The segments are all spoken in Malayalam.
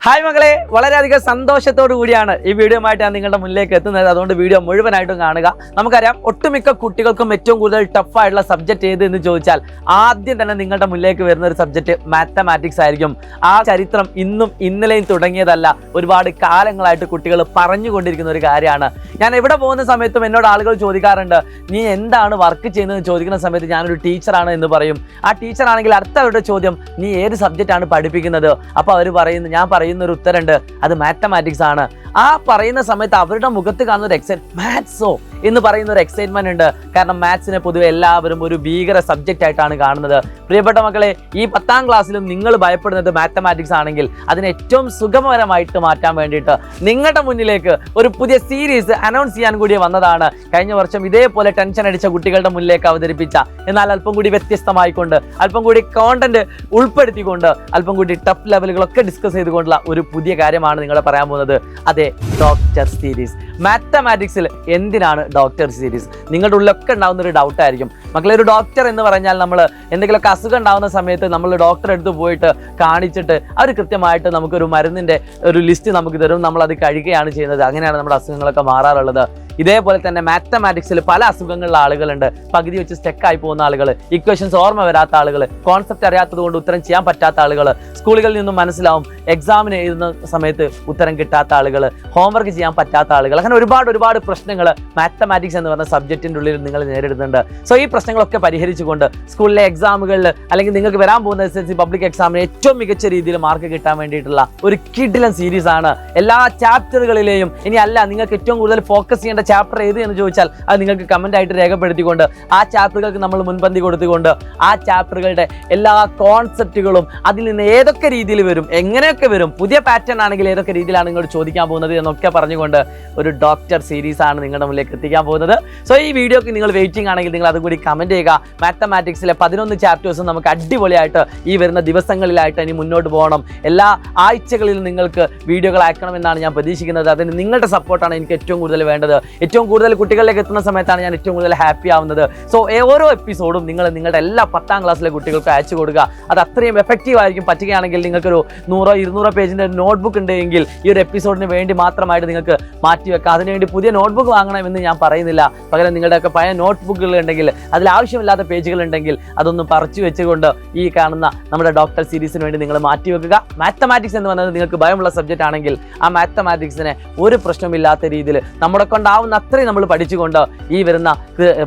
ഹായ് മകളെ, വളരെയധികം സന്തോഷത്തോടു കൂടിയാണ് ഈ വീഡിയോയുമായിട്ട് ഞാൻ നിങ്ങളുടെ മുന്നിലേക്ക് എത്തുന്നത്. അതുകൊണ്ട് വീഡിയോ മുഴുവനായിട്ടും കാണുക. നമുക്കറിയാം, ഒട്ടുമിക്ക കുട്ടികൾക്കും ഏറ്റവും കൂടുതൽ ടഫായിട്ടുള്ള സബ്ജക്ട് ഏത് എന്ന് ചോദിച്ചാൽ ആദ്യം തന്നെ നിങ്ങളുടെ മുന്നിലേക്ക് വരുന്ന ഒരു സബ്ജക്ട് മാത്തമാറ്റിക്സ് ആയിരിക്കും. ആ ചരിത്രം ഇന്നും ഇന്നലെയും തുടങ്ങിയതല്ല, ഒരുപാട് കാലങ്ങളായിട്ട് കുട്ടികൾ പറഞ്ഞുകൊണ്ടിരിക്കുന്ന ഒരു കാര്യമാണ്. ഞാൻ എവിടെ പോകുന്ന സമയത്തും എന്നോട് ആളുകൾ ചോദിക്കാറുണ്ട്, നീ എന്താണ് വർക്ക് ചെയ്യുന്നത് ചോദിക്കുന്ന സമയത്ത് ഞാനൊരു ടീച്ചറാണ് എന്ന് പറയും. ആ ടീച്ചറാണെങ്കിൽ അടുത്തവരുടെ ചോദ്യം, നീ ഏത് സബ്ജക്റ്റാണ് പഠിപ്പിക്കുന്നത്? അപ്പോൾ അവർ പറയുന്നു, ഞാൻ പറയുന്ന ഒരു ഉത്തരമുണ്ട്, അത് മാത്തമാറ്റിക്സ് ആണ്. ആ പറയുന്ന സമയത്ത് അവരുടെ മുഖത്ത് കാണുന്ന ഒരു മാത്സോ എന്ന് പറയുന്ന ഒരു എക്സൈറ്റ്മെന്റ് ഉണ്ട്. കാരണം മാത്സിനെ പൊതുവെ എല്ലാവരും ഒരു ഭീകര സബ്ജക്റ്റ് ആയിട്ടാണ് കാണുന്നത്. പ്രിയപ്പെട്ട മക്കളെ, ഈ 10ാം ക്ലാസ്സിലും നിങ്ങൾ ഭയപ്പെടുന്നത് മാത്തമാറ്റിക്സ് ആണെങ്കിൽ അതിനെ ഏറ്റവും സുഗമകരമായിട്ട് മാറ്റാൻ വേണ്ടിയിട്ട് നിങ്ങളുടെ മുന്നിലേക്ക് ഒരു പുതിയ സീരീസ് അനൗൺസ് ചെയ്യാൻ കൂടി വന്നതാണ്. കഴിഞ്ഞ വർഷം ഇതേപോലെ ടെൻഷൻ അടിച്ച കുട്ടികളുടെ മുന്നിലേക്ക് അവതരിപ്പിച്ച, എന്നാൽ അല്പം കൂടി വ്യത്യസ്തമായിക്കൊണ്ട്, അല്പം കൂടി കോണ്ടന്റ് ഉൾപ്പെടുത്തിക്കൊണ്ട്, അല്പം കൂടി ടഫ് ലെവലുകളൊക്കെ ഡിസ്കസ് ചെയ്തുകൊണ്ടുള്ള ഒരു പുതിയ കാര്യമാണ് നിങ്ങളെ പറയാൻ പോകുന്നത്. അതെ, ഡോക്ടർ സീരീസ്. മാത്തമാറ്റിക്സിൽ എന്തിനാണ് ഡോക്ടർ സീരീസ്? നിങ്ങളുടെ ഉള്ളിലൊക്കെ ഉണ്ടാകുന്ന ഒരു ഡൗട്ടായിരിക്കും. മക്കളെ, ഒരു ഡോക്ടർ എന്ന് പറഞ്ഞാൽ നമ്മൾ എന്തെങ്കിലുമൊക്കെ അസുഖം ഉണ്ടാകുന്ന സമയത്ത് നമ്മൾ ഡോക്ടറെ അടുത്ത് പോയിട്ട് കാണിച്ചിട്ട് അവർ കൃത്യമായിട്ട് നമുക്കൊരു മരുന്നിൻ്റെ ഒരു ലിസ്റ്റ് നമുക്ക് തരും, നമ്മളത് കഴിക്കുകയാണ് ചെയ്യുന്നത്. അങ്ങനെയാണ് നമ്മുടെ അസുഖങ്ങളൊക്കെ മാറാറുള്ളത്. ഇതേപോലെ തന്നെ മാത്തമാറ്റിക്സിൽ പല അസുഖങ്ങളുള്ള ആളുകളുണ്ട്. പകുതി വെച്ച് സ്റ്റെക്കായി പോകുന്ന ആളുകൾ, ഇക്വേഷൻസ് ഓർമ്മ വരാത്ത ആളുകൾ, കോൺസെപ്റ്റ് അറിയാത്തത് കൊണ്ട് ഉത്തരം ചെയ്യാൻ പറ്റാത്ത ആളുകൾ, സ്കൂളുകളിൽ നിന്നും മനസ്സിലാവും എക്സാമിന് എഴുതുന്ന സമയത്ത് ഉത്തരം കിട്ടാത്ത ആളുകൾ, ഹോംവർക്ക് ചെയ്യാൻ പറ്റാത്ത ആളുകൾ, അങ്ങനെ ഒരുപാട് പ്രശ്നങ്ങൾ മാത്തമാറ്റിക്സ് എന്ന് പറഞ്ഞ സബ്ജക്റ്റിൻ്റെ ഉള്ളിൽ നിങ്ങൾ നേരിടുന്നുണ്ട്. സോ ഈ പ്രശ്നങ്ങളൊക്കെ പരിഹരിച്ചുകൊണ്ട് സ്കൂളിലെ എക്സാമുകളിൽ അല്ലെങ്കിൽ നിങ്ങൾക്ക് വരാൻ പോകുന്ന SSLC പബ്ലിക് എക്സാമിന് ഏറ്റവും മികച്ച രീതിയിൽ മാർക്ക് കിട്ടാൻ വേണ്ടിയിട്ടുള്ള ഒരു കിഡിലൻ സീരീസ് ആണ്. എല്ലാ ചാപ്റ്ററുകളിലെയും, ഇനി അല്ല നിങ്ങൾക്ക് ഏറ്റവും കൂടുതൽ ഫോക്കസ് ചെയ്യേണ്ട ചാപ്റ്റർ ഏത് എന്ന് ചോദിച്ചാൽ അത് നിങ്ങൾക്ക് കമന്റ് ആയിട്ട് രേഖപ്പെടുത്തിക്കൊണ്ട് ആ ചാപ്റ്ററുകൾക്ക് നമ്മൾ മുൻപന്തി കൊടുത്തുകൊണ്ട് ആ ചാപ്റ്ററുകളുടെ എല്ലാ കോൺസെപ്റ്റുകളും അതിൽ നിന്ന് ഏതൊക്കെ രീതിയിൽ വരും, എങ്ങനെയൊക്കെ വരും, പുതിയ പാറ്റേൺ ആണെങ്കിൽ ഏതൊക്കെ രീതിയിലാണ് നിങ്ങളോട് ചോദിക്കാൻ പോകുന്നത് എന്നൊക്കെ പറഞ്ഞുകൊണ്ട് ഒരു ഡോക്ടർ സീരീസ് ആണ് നിങ്ങളുടെ മുന്നിലേക്ക് എത്തിക്കാൻ പോകുന്നത്. സോ ഈ വീഡിയോക്ക് നിങ്ങൾ വെയിറ്റിംഗ് ആണെങ്കിൽ നിങ്ങൾ അതും കൂടി കമന്റ് ചെയ്യുക. മാത്തമാറ്റിക്സിലെ 11 ചാപ്റ്റേഴ്സും നമുക്ക് അടിപൊളിയായിട്ട് ഈ വരുന്ന ദിവസങ്ങളിലായിട്ട് ഇനി മുന്നോട്ട് പോകണം. എല്ലാ ആഴ്ചകളിലും നിങ്ങൾക്ക് വീഡിയോകൾ അയക്കണമെന്നാണ് ഞാൻ പ്രതീക്ഷിക്കുന്നത്. അതിന് നിങ്ങളുടെ സപ്പോർട്ടാണ് എനിക്ക് ഏറ്റവും കൂടുതൽ വേണ്ടത്. ഏറ്റവും കൂടുതൽ കുട്ടികളിലേക്ക് എത്തുന്ന സമയത്താണ് ഞാൻ ഏറ്റവും കൂടുതൽ ഹാപ്പി ആവുന്നത്. സോ ഓരോ എപ്പിസോഡും നിങ്ങൾ നിങ്ങളുടെ എല്ലാ 10ാം ക്ലാസ്സിലെ കുട്ടികൾക്ക് അയച്ചു കൊടുക്കുക. അത് അത്രയും എഫക്റ്റീവ് ആയിരിക്കും. പറ്റുകയാണെങ്കിൽ നിങ്ങൾക്കൊരു 100-200 പേജിൻ്റെ നോട്ട്ബുക്ക് ഉണ്ടെങ്കിൽ ഈ ഒരു എപ്പിസോഡിന് വേണ്ടി മാത്രമായിട്ട് നിങ്ങൾക്ക് മാറ്റിവെക്കാം. അതിനുവേണ്ടി പുതിയ നോട്ട്ബുക്ക് വാങ്ങണമെന്ന് ഞാൻ പറയുന്നില്ല. പകരം നിങ്ങളുടെയൊക്കെ പഴയ നോട്ട്ബുക്കുകൾ ഉണ്ടെങ്കിൽ, അതിൽ ആവശ്യമില്ലാത്ത പേജുകൾ ഉണ്ടെങ്കിൽ അതൊന്നും പറിച്ചു വെച്ചുകൊണ്ട് ഈ കാണുന്ന നമ്മുടെ ഡോക്ടർ സീരീസിന് വേണ്ടി നിങ്ങൾ മാറ്റിവെക്കുക. മാത്തമാറ്റിക്സ് എന്ന് പറയുന്നത് നിങ്ങൾക്ക് ഭയമുള്ള സബ്ജക്റ്റ് ആണെങ്കിൽ ആ മാത്തമാറ്റിക്സിനെ ഒരു പ്രശ്നമില്ലാത്ത രീതിയിൽ നമ്മളെ കൊണ്ടാവുന്ന അത്രയും നമ്മൾ പഠിച്ചുകൊണ്ട് ഈ വരുന്ന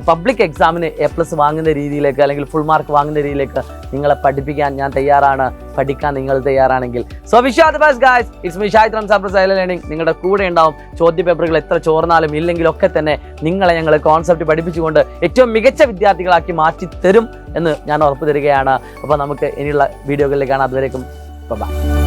പബ്ലിക് എക്സാമിന് A+ വാങ്ങുന്ന രീതിയിലേക്ക് അല്ലെങ്കിൽ ഫുൾ മാർക്ക് വാങ്ങുന്ന രീതിയിലേക്ക് നിങ്ങളെ പഠിപ്പിക്കാൻ ഞാൻ തയ്യാറാണ്. പഠിക്കാൻ നിങ്ങൾ തയ്യാറാണെങ്കിൽ. So wish all the best guys. It's me Shahid Ramzan from silent learning. നിങ്ങളുടെ കൂടെ ഉണ്ടാവും. ചോദ്യ പേപ്പറുകൾ എത്ര ചോർന്നാലും ഇല്ലെങ്കിലൊക്കെ തന്നെ നിങ്ങളെ ഞങ്ങൾ കോൺസെപ്റ്റ് പഠിപ്പിച്ചുകൊണ്ട് ഏറ്റവും മികച്ച വിദ്യാർത്ഥികളാക്കി മാറ്റി തരും എന്ന് ഞാൻ ഉറപ്പ് തരികയാണ്. അപ്പോൾ നമുക്ക് ഇനിയുള്ള വീഡിയോകളിലേക്ക് കാണാം. അതുവരേക്കും ബൈ.